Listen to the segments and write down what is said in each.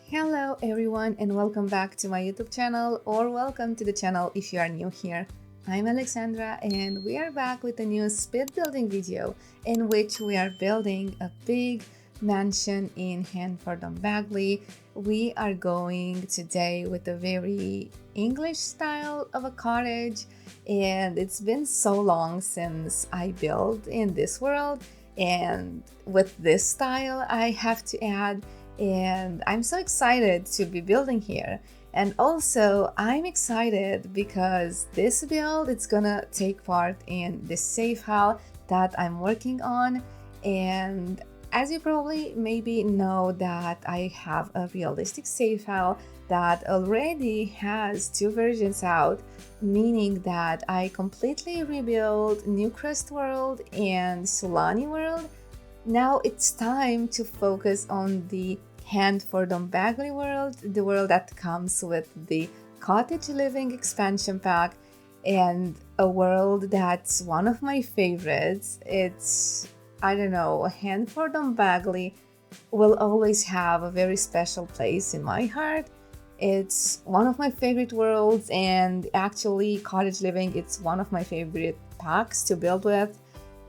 Hello everyone and welcome back to my YouTube channel, or welcome to the channel if you are new here. I'm Alexandra and we are back with a new speed building video in which we are building a big mansion in Henford On Bagley. We are going today with a very English style of a cottage, and it's been so long since I built in this world, and with this style I have to add, and I'm so excited to be building here. And also I'm excited because this build it's gonna take part in the safe house that I'm working on. And as you probably maybe know that I have a realistic safe house that already has 2 versions out, meaning that I completely rebuilt Newcrest World and Sulani World. Now it's time to focus on the Henford On Bagley world, the world that comes with the Cottage Living Expansion Pack, and a world that's one of my favorites. I don't know, Henford On Bagley will always have a very special place in my heart. It's one of my favorite worlds, and actually Cottage Living, it's one of my favorite packs to build with.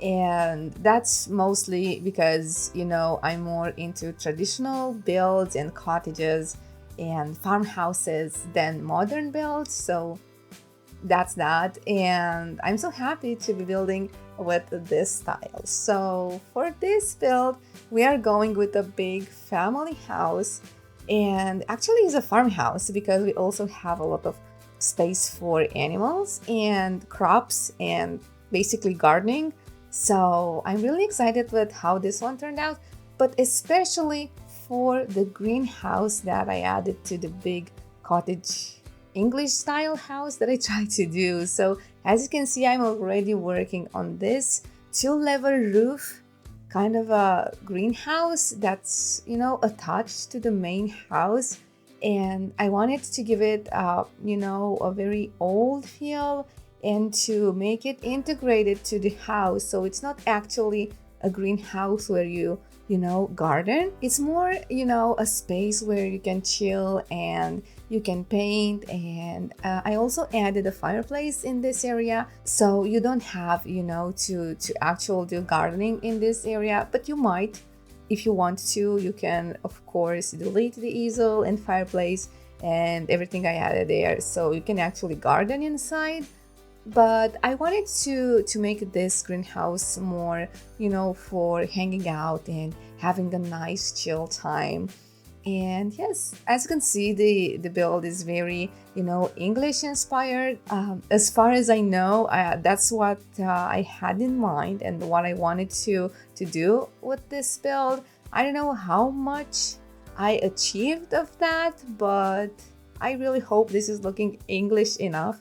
And that's mostly because, I'm more into traditional builds and cottages and farmhouses than modern builds. So that's that. And I'm so happy to be building with this style. So for this build, we are going with a big family house. And actually it's a farmhouse because we also have a lot of space for animals and crops and basically gardening. So I'm really excited with how this one turned out, but especially for the greenhouse that I added to the big cottage English style house that I tried to do. So as you can see, I'm already working on this 2-level roof, kind of a greenhouse that's, attached to the main house. And I wanted to give it, a very old feel, and to make it integrated to the house. So it's not actually a greenhouse where you garden. It's more, a space where you can chill and you can paint. And I also added a fireplace in this area. So you don't have, to actually do gardening in this area, but you might. If you want to, you can, of course, delete the easel and fireplace and everything I added there. So you can actually garden inside. But I wanted to make this greenhouse more, for hanging out and having a nice chill time. And yes, as you can see, the build is very, English inspired. As far as I know, that's what I had in mind and what I wanted to do with this build. I don't know how much I achieved of that, but I really hope this is looking English enough.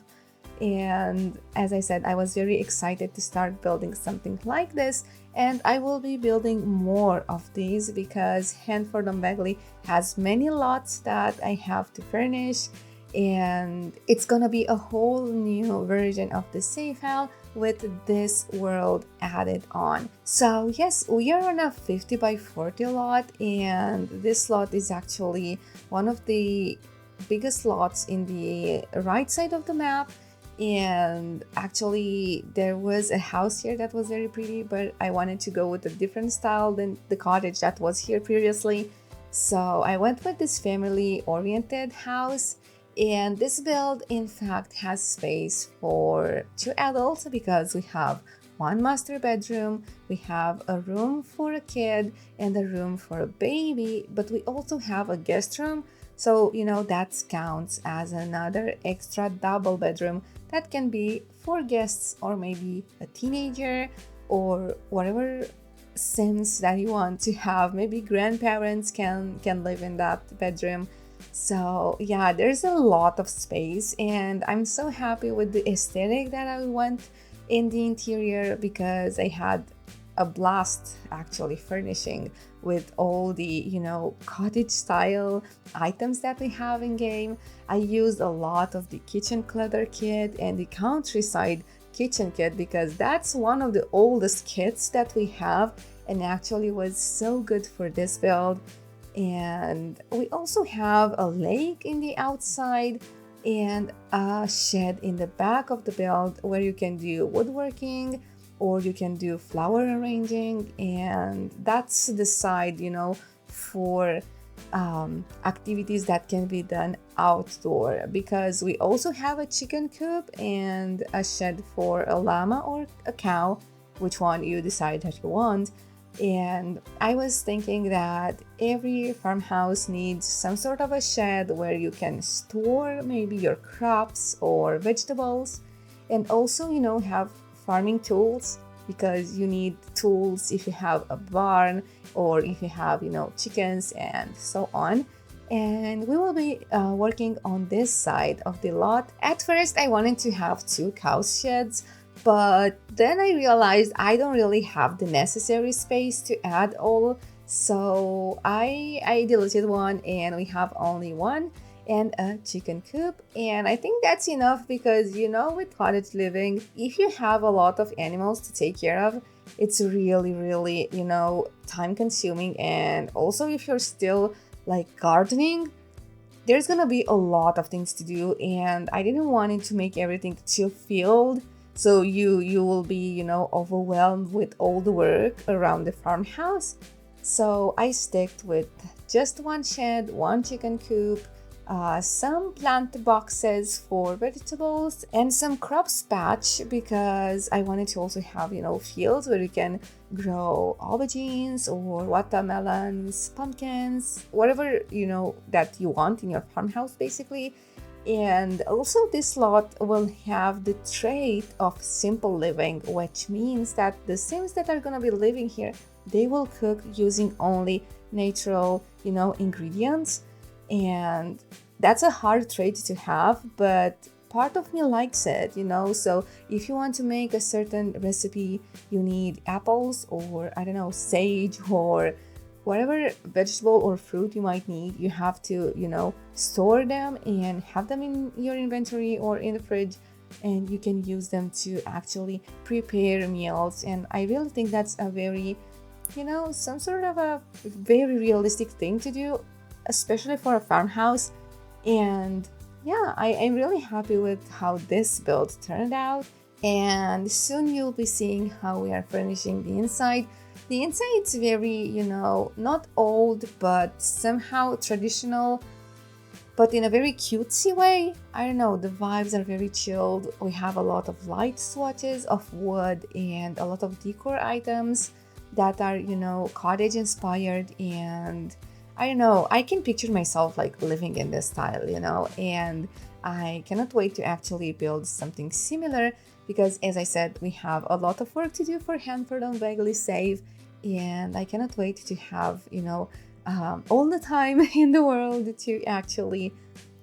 And as I said, I was very excited to start building something like this, and I will be building more of these because Henford On Bagley has many lots that I have to furnish, and it's gonna be a whole new version of the safe house with this world added on. So yes, we are on a 50 by 40 lot, and this lot is actually one of the biggest lots in the right side of the map. And actually there was a house here that was very pretty, but I wanted to go with a different style than the cottage that was here previously. So I went with this family oriented house, and this build in fact has space for 2 adults because we have 1 master bedroom, we have a room for a kid and a room for a baby, but we also have a guest room. So, that counts as another extra double bedroom that can be for guests or maybe a teenager or whatever sims that you want to have. Maybe grandparents can live in that bedroom. So yeah, there's a lot of space, and I'm so happy with the aesthetic that I went in the interior because I had a blast actually furnishing with all the, cottage style items that we have in game. I used a lot of the kitchen clutter kit and the countryside kitchen kit because that's one of the oldest kits that we have and actually was so good for this build. And we also have a lake in the outside and a shed in the back of the build where you can do woodworking or you can do flower arranging, and that's the side, for activities that can be done outdoor, because we also have a chicken coop and a shed for a llama or a cow, which one you decide that you want. And I was thinking that every farmhouse needs some sort of a shed where you can store maybe your crops or vegetables, and also, have farming tools, because you need tools if you have a barn or if you have, chickens and so on. And we will be working on this side of the lot. At first, I wanted to have 2 cow sheds, but then I realized I don't really have the necessary space to add all, so I deleted one and we have only one and a chicken coop. And I think that's enough because, with cottage living, if you have a lot of animals to take care of, it's really, time consuming. And also if you're still like gardening, there's gonna be a lot of things to do, and I didn't want it to make everything too filled. So you will be, overwhelmed with all the work around the farmhouse. So I sticked with just one shed, one chicken coop, some plant boxes for vegetables, and some crops patch because I wanted to also have, fields where you can grow aubergines or watermelons, pumpkins, whatever, that you want in your farmhouse basically. And also this lot will have the trait of simple living, which means that the Sims that are gonna be living here, they will cook using only natural, ingredients. And that's a hard trait to have, but part of me likes it, So if you want to make a certain recipe, you need apples or, I don't know, sage or whatever vegetable or fruit you might need. You have to, store them and have them in your inventory or in the fridge, and you can use them to actually prepare meals. And I really think that's a very, some sort of a very realistic thing to do, especially for a farmhouse. And yeah, I'm really happy with how this build turned out. And soon you'll be seeing how we are furnishing the inside. The inside's very, not old, but somehow traditional, but in a very cutesy way. I don't know, the vibes are very chilled. We have a lot of light swatches of wood and a lot of decor items that are, cottage inspired. And I don't know, I can picture myself like living in this style, and I cannot wait to actually build something similar because, as I said, we have a lot of work to do for Henford On Bagley Save, and I cannot wait to have, all the time in the world to actually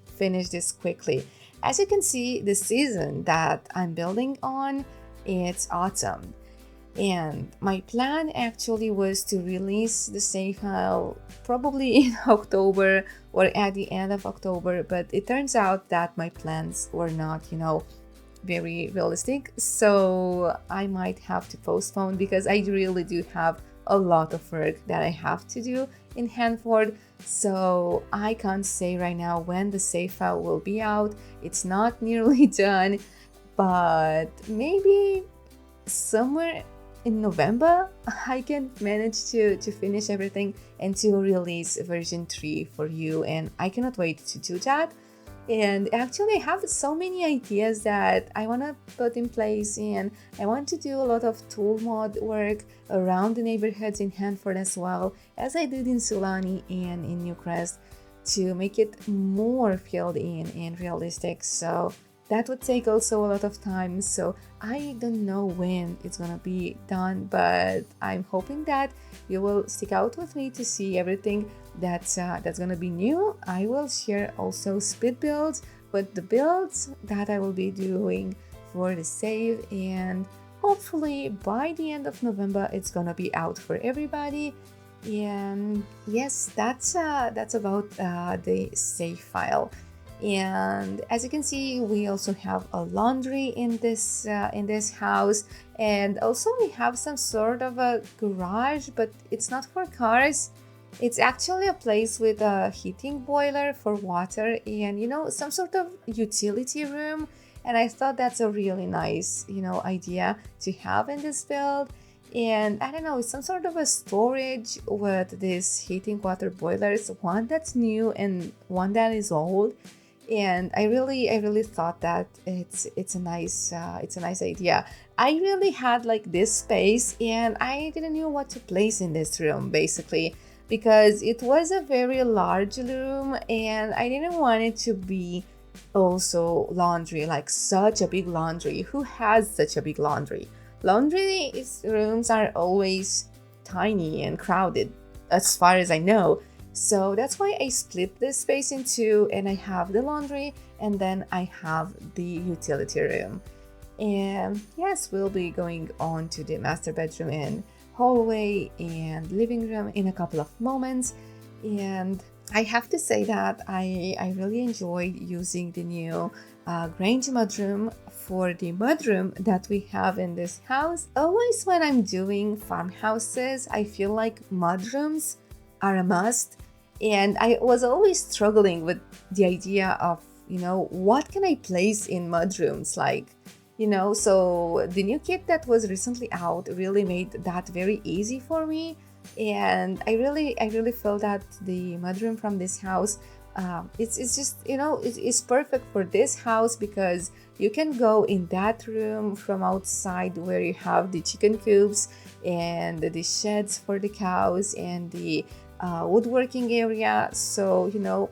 finish this quickly. As you can see, the season that I'm building on, it's autumn. And my plan actually was to release the save file probably in October or at the end of October, but it turns out that my plans were not, very realistic. So I might have to postpone because I really do have a lot of work that I have to do in Henford. So I can't say right now when the save file will be out. It's not nearly done, but maybe somewhere in November I can manage to finish everything and to release version 3 for you, and I cannot wait to do that. And actually I have so many ideas that I want to put in place, and I want to do a lot of tool mod work around the neighborhoods in Henford as well as I did in Sulani and in Newcrest to make it more filled in and realistic. So that would take also a lot of time. So I don't know when it's gonna be done, but I'm hoping that you will stick out with me to see everything that's gonna be new. I will share also speed builds with the builds that I will be doing for the save, and hopefully by the end of November it's gonna be out for everybody. And yes, that's about the save file. And as you can see, we also have a laundry in this house, and also we have some sort of a garage, but it's not for cars. It's actually a place with a heating boiler for water and, you know, some sort of utility room. And I thought that's a really nice, you know, idea to have in this build. And I don't know, it's some sort of a storage with these heating water boilers, one that's new and one that is old. And I really thought that it's a nice idea. I really had like this space, and I didn't know what to place in this room basically, because it was a very large room and I didn't want it to be also laundry, like such a big laundry. Who has such a big laundry? Rooms are always tiny and crowded, as far as I know. So that's why I split this space in two, and I have the laundry and then I have the utility room. And yes, we'll be going on to the master bedroom and hallway and living room in a couple of moments. And I have to say that I really enjoyed using the new Grange mudroom for the mudroom that we have in this house. Always when I'm doing farmhouses, I feel like mudrooms are a must. And I was always struggling with the idea of, you know, what can I place in mudrooms? Like, you know, so the new kit that was recently out really made that very easy for me. And I really feel that the mudroom from this house, it's just, you know, it's perfect for this house, because you can go in that room from outside where you have the chicken coops and the sheds for the cows and the woodworking area. So, you know,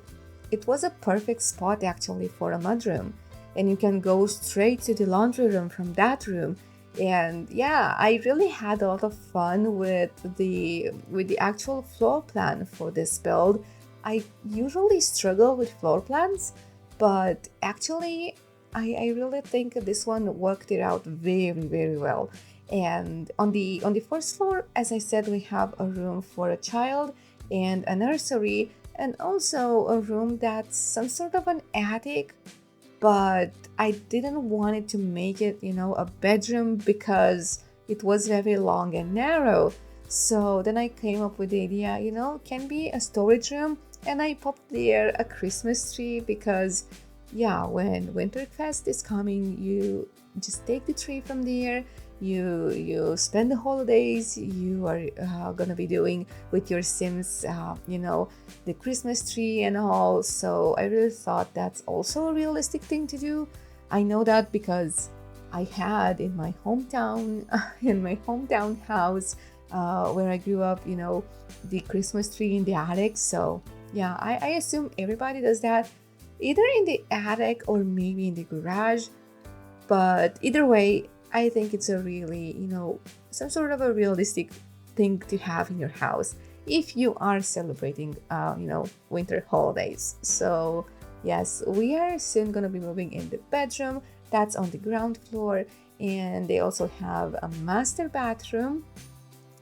it was a perfect spot actually for a mudroom, and you can go straight to the laundry room from that room. And yeah, I really had a lot of fun with the actual floor plan for this build. I usually struggle with floor plans, but actually I really think this one worked it out very well. And on the first floor, as I said, we have a room for a child and a nursery, and also a room that's some sort of an attic, but I didn't want it to make it, you know, a bedroom because it was very long and narrow. So then I came up with the idea, you know, can be a storage room, and I popped there a Christmas tree because, yeah, when Winterfest is coming, you just take the tree from there. You spend the holidays you are gonna be doing with your Sims, you know, the Christmas tree and all. So I really thought that's also a realistic thing to do. I know that because I had in my hometown house where I grew up, you know, the Christmas tree in the attic. So yeah, I assume everybody does that, either in the attic or maybe in the garage. But either way, I think it's a really, you know, some sort of a realistic thing to have in your house if you are celebrating, you know, winter holidays. So yes, we are soon gonna be moving in the bedroom that's on the ground floor, and they also have a master bathroom.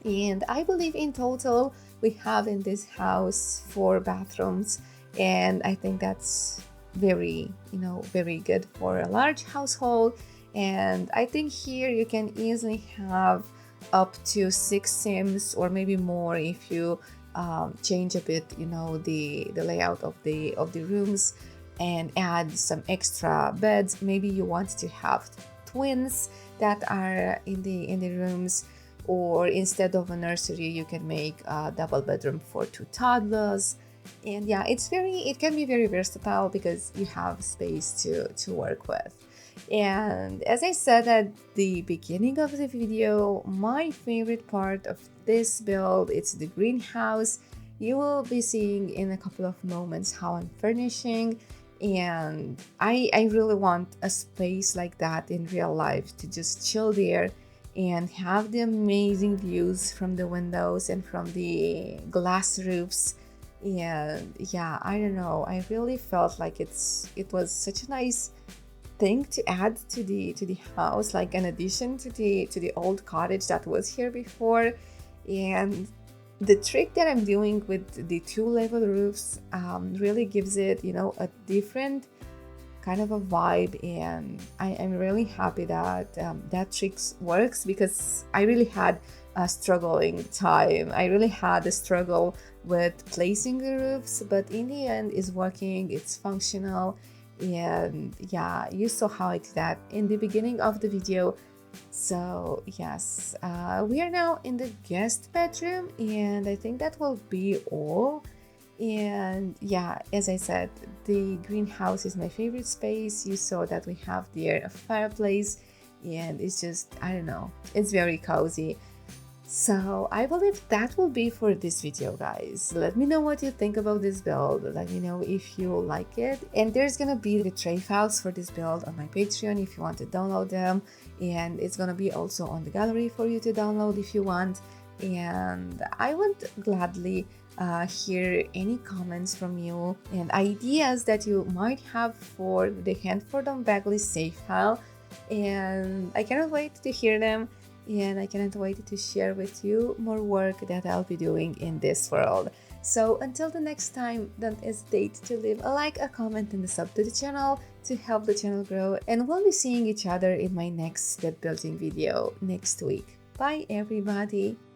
And I believe in total we have in this house 4 bathrooms, and I think that's very, you know, very good for a large household. And I think here you can easily have up to 6 Sims, or maybe more if you change a bit, you know, the layout of the rooms and add some extra beds. Maybe you want to have twins that are in the rooms, or instead of a nursery you can make a double bedroom for 2 toddlers. And yeah, it can be very versatile because you have space to work with. And as I said at the beginning of the video, my favorite part of this build, it's the greenhouse. You will be seeing in a couple of moments how I'm furnishing. And I really want a space like that in real life, to just chill there and have the amazing views from the windows and from the glass roofs. And yeah, I don't know, I really felt like it was such a nice thing to add to the house, like an addition to the old cottage that was here before. And the trick that I'm doing with the two-level roofs really gives it, you know, a different kind of a vibe. And I'm really happy that that trick works, because I really had a struggling time. I really had a struggle with placing the roofs, but in the end it's working, it's functional. And yeah, you saw how I did that in the beginning of the video. So yes, we are now in the guest bedroom, and I think that will be all. And yeah, as I said, the greenhouse is my favorite space. You saw that we have there a fireplace, and it's just, I don't know, it's very cozy. So I believe that will be for this video, guys. Let me know what you think about this build. Let me know if you like it. And there's gonna be the tray files for this build on my Patreon if you want to download them. And it's gonna be also on the gallery for you to download if you want. And I would gladly hear any comments from you and ideas that you might have for the Henford On Bagley save file. And I cannot wait to hear them. And I cannot wait to share with you more work that I'll be doing in this world. So until the next time, don't hesitate to leave a like, a comment, and a sub to the channel to help the channel grow. And we'll be seeing each other in my next bed building video next week. Bye everybody!